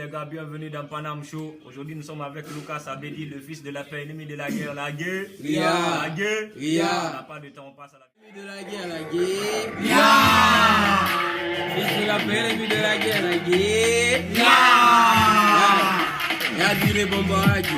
les gars, bienvenue dans Panam Show. Aujourd'hui nous sommes avec Lucas Abedi, le fils de la paix, ennemi de la guerre. La guerre, la guerre, on n'a pas de temps, on passe à la De la guerre, la guerre. Fils de la paix, ennemi de la guerre, la guerre. Ya dire bombaragi,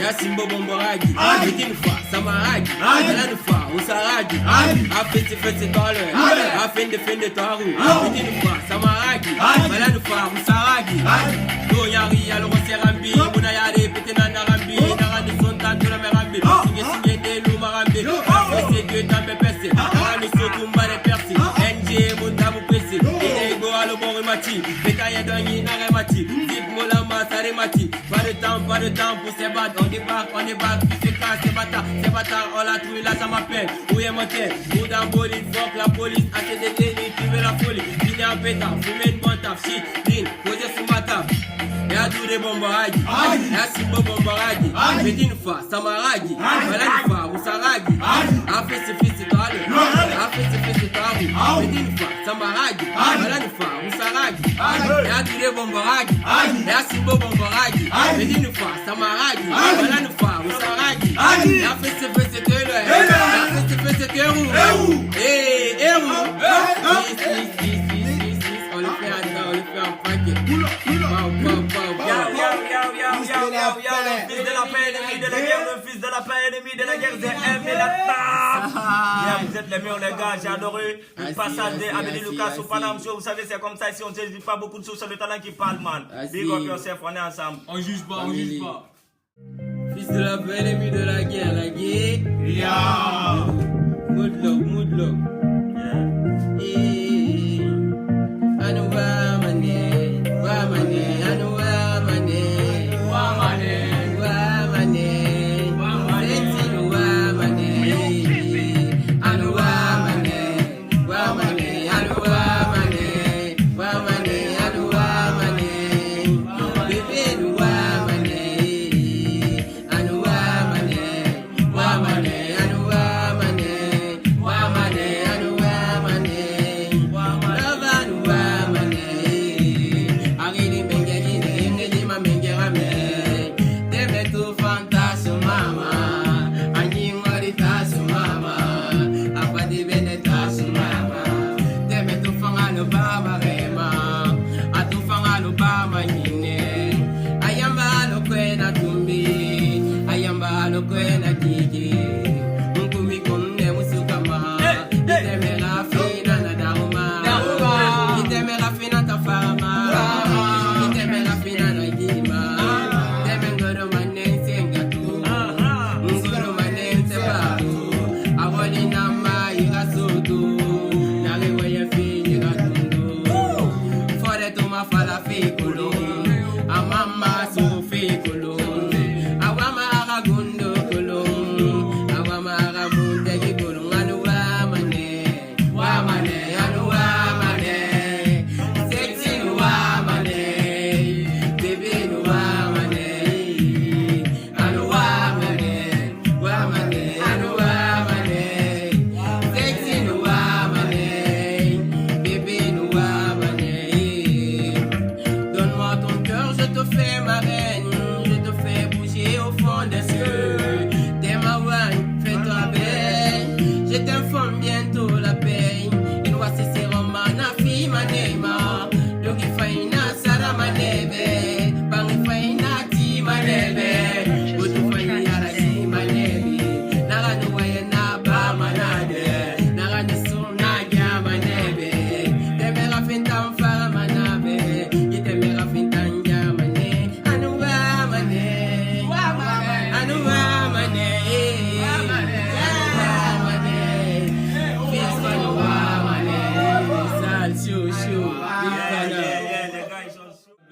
ya simbo bombaragi, Betini fa samaragi, Balanu fa usaragi, Afeti fete tole, Afende fende taru, Betini fa samaragi, Balanu fa usaragi, Do yari alo serambi, Muna yare petenanda rambi, Narani sontan tula merambi, Singe de lumarambi, Afete Dieu tambe pese, Narani sotumba de persi, NG mundamu pese, Inego alo bori mati, Bekaye donyi nare mati, Zip mola masare mati. Pas de temps pour se battre, on débarque, qui se casse, ces bâtards, on l'a trouvé là, ça m'appelle, où est mon tête, où dans bolide, fuck la police, ACDD, tu veux la folie, fini en pétard, fumer une bonne taf, shit, lean, posé sous ma table, y'a tout des bombaragi, y'a simbo bombaragi, Betini fa, samaragi, Balani fa, usaragi, affe se fils c'est talé, Betini fa, samaragi, Balani fa, usaragi, y'a tout des bombaragi, y'a simbo bombaragi, Betini fa, samaragi, Balani fa, usaragi, affe se fils tele, affe se fils teru, on le fait à temps, on le fait en paquet. Le fils de la paix, ennemi de la guerre, le fils de la paix, ennemi de la guerre, c'est M et la table. Vous êtes les meilleurs les gars, j'ai adoré le passage d'Abedi Lucas au Panam Show. Vous savez, c'est comme ça ici, on ne se dit pas beaucoup de choses, c'est le talent qui parle, man. Big up yourself, on est ensemble. On juge pas, on juge pas. Fils de la paix, ennemi de la guerre, la guerre. Mood love.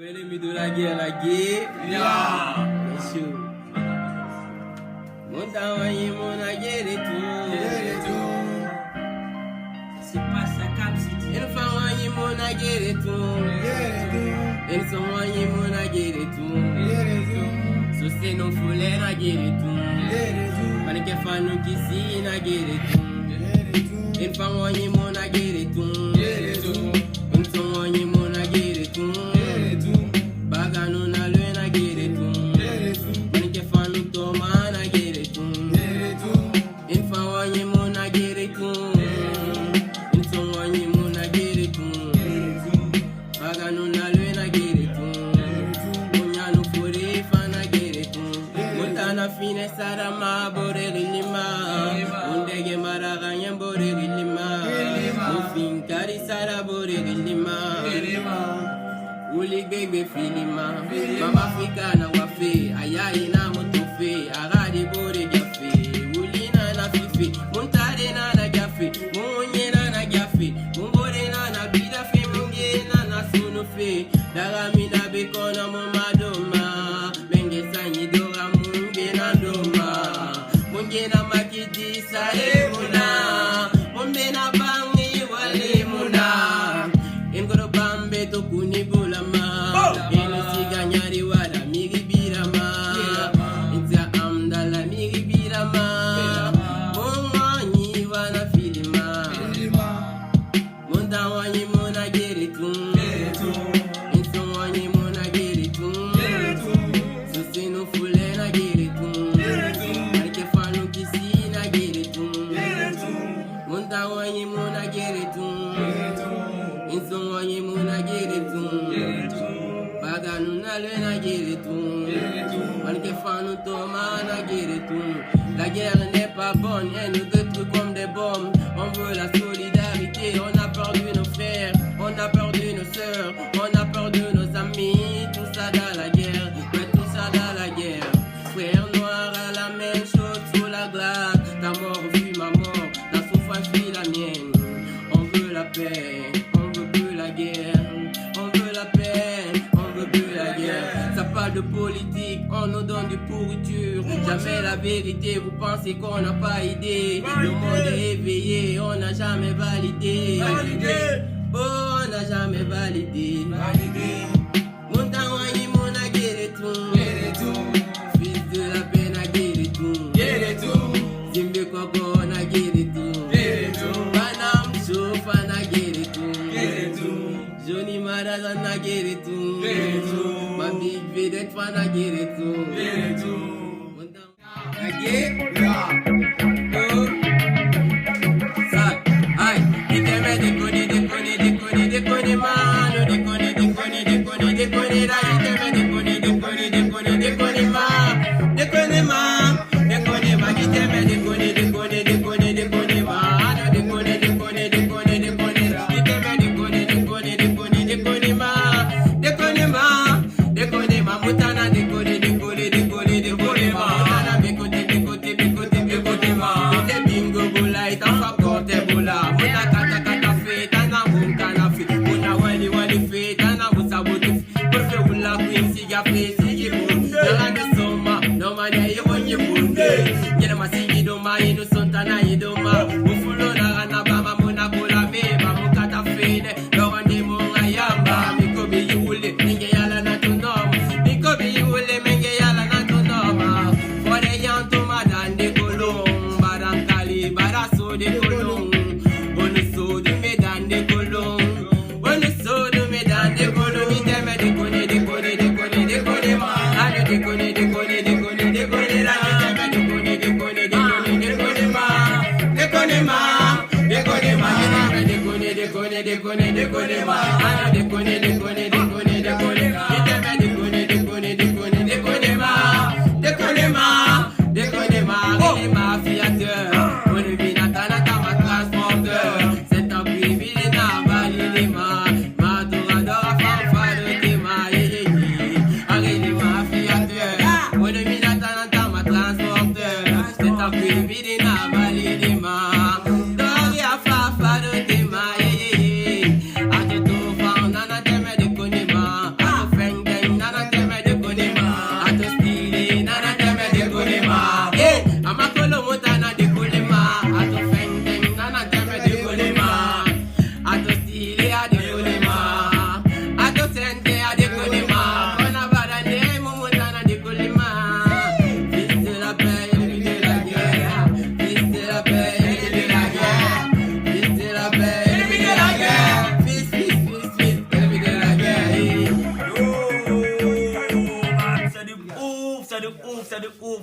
L'ennemi de la guerre, la guerre. Monsieur. Mon tawaye, mon aguerre et tout. C'est pas ça, Cap City. Il faut envoyer mon aguerre et tout. Il faut envoyer mon aguerre et tout. Sosé non foulé, aguerre et tout. Panike fanu kisi, aguerre et tout. Il faut envoyer mon aguerre et tout. Il faut envoyer mon aguerre et tout. Bagano bebe filima Mama Africana wafe Ayayi na motofe Aradi bode gafe Ulina na fife Muntade na na gafe Munye na na gafe Mumbode na na bidafe Munge na na sunufe Darami na bekona mumadoma Menge sanyi dora munge na doma Munge na makidi sale muna Mumbe na bangi wale muna Ngoro bambe to kuni bulama Eno siga nyari wala migi birama Inza amdala migi birama Mwanyi wana filima Munda wanyi muna geritun Inso wanyi muna geritun Susinu fule na geritun Alke fanu kisi na geritun Munda wanyi muna geritun Inso wanyi muna geritun Baganu na le na geritun Alke fanu toma na geritun La guerre n'est pas bonne, elle nous détruit comme des bombes. On veut la solidarité, on a peur de nos frères, on a peur de nos sœurs, on a peur de nos amis. Tout ça dans la guerre, ouais, tout ça dans la guerre. Frère noir à la même chose sous la glace. Ta mort fut ma mort, ta souffrance fut la mienne. On veut la paix, on veut plus la guerre. On veut la paix, on veut plus la guerre. Ça parle de politique, on nous donne du pourriture. Jamais la vérité, vous pensez qu'on n'a pas idée. Le monde est éveillé, on n'a jamais validé. Oh, on n'a jamais validé. Montagne, mon a guéretun. Fils de la peine a guéretun. Zimbe Koko na guéretun. Banam Sofa na guéretun. Johnny Maraza na guéretun. Ma big vedette fan na guéretun.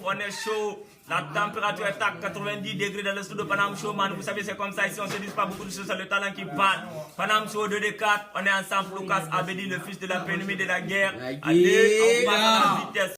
On est chaud, la température est à 90 degrés dans le studio de Panam Show, man. Vous savez, c'est comme ça ici, on se dit pas beaucoup de choses, c'est le talent qui bat. Panam Show 2D4, on est ensemble, Lucas Abedi, le fils de la pénurie de la guerre. Allez, on va à la vitesse.